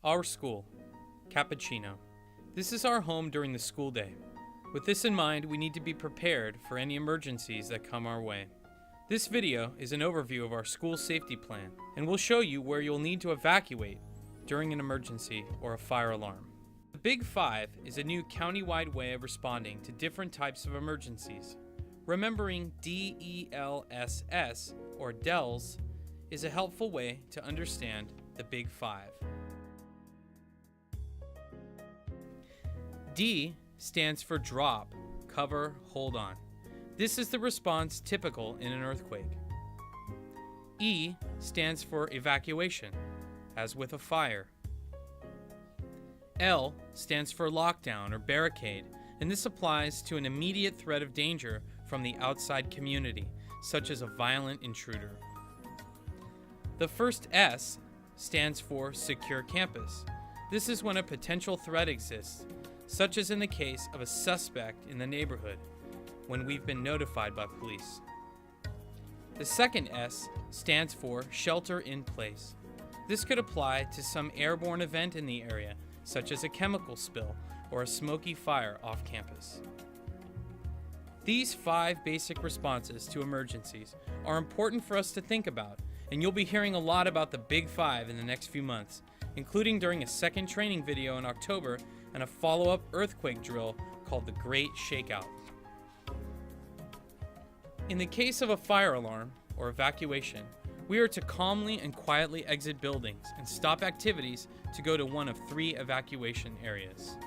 Our school, Cappuccino. This is our home during the school day. With this in mind, we need to be prepared for any emergencies that come our way. This video is an overview of our school safety plan, and will show you where you'll need to evacuate during an emergency or a fire alarm. The Big Five is a new county-wide way of responding to different types of emergencies. Remembering DELSS, or DELS, is a helpful way to understand the Big Five. D stands for drop, cover, hold on. This is the response typical in an earthquake. E stands for evacuation, as with a fire. L stands for lockdown or barricade, and this applies to an immediate threat of danger from the outside community, such as a violent intruder. The first S stands for secure campus. This is when a potential threat exists, such as in the case of a suspect in the neighborhood, when we've been notified by police. The second S stands for shelter in place. This could apply to some airborne event in the area, such as a chemical spill or a smoky fire off campus. These 5 basic responses to emergencies are important for us to think about, and you'll be hearing a lot about the Big Five in the next few months, including during a second training video in October and a follow-up earthquake drill called the Great Shakeout. In the case of a fire alarm or evacuation, we are to calmly and quietly exit buildings and stop activities to go to one of 3 evacuation areas.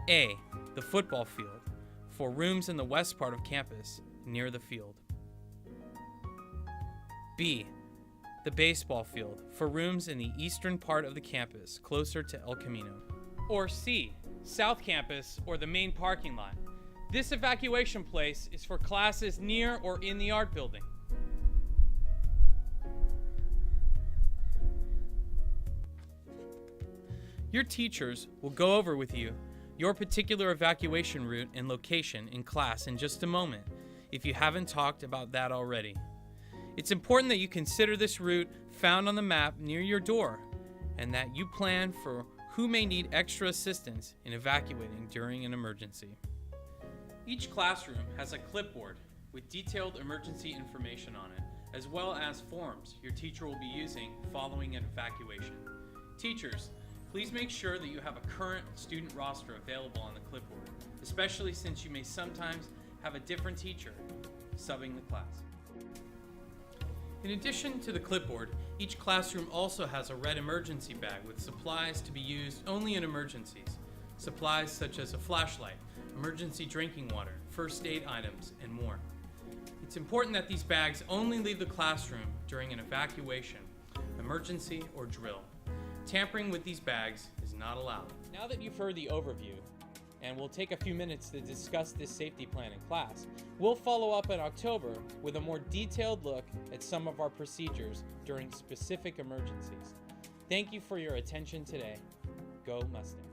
A, the football field, for rooms in the west part of campus, near the field. B, the baseball field, for rooms in the eastern part of the campus, closer to El Camino. Or C, South Campus, or the main parking lot. This evacuation place is for classes near or in the art building. Your teachers will go over with you your particular evacuation route and location in class in just a moment, if you haven't talked about that already. It's important that you consider this route found on the map near your door, and that you plan for who may need extra assistance in evacuating during an emergency. Each classroom has a clipboard with detailed emergency information on it, as well as forms your teacher will be using following an evacuation. Teachers, please make sure that you have a current student roster available on the clipboard, especially since you may sometimes have a different teacher subbing the class. In addition to the clipboard, each classroom also has a red emergency bag with supplies to be used only in emergencies. Supplies such as a flashlight, emergency drinking water, first aid items, and more. It's important that these bags only leave the classroom during an evacuation, emergency, or drill. Tampering with these bags is not allowed. Now that you've heard the overview, and we'll take a few minutes to discuss this safety plan in class, we'll follow up in October with a more detailed look at some of our procedures during specific emergencies. Thank you for your attention today. Go Mustangs.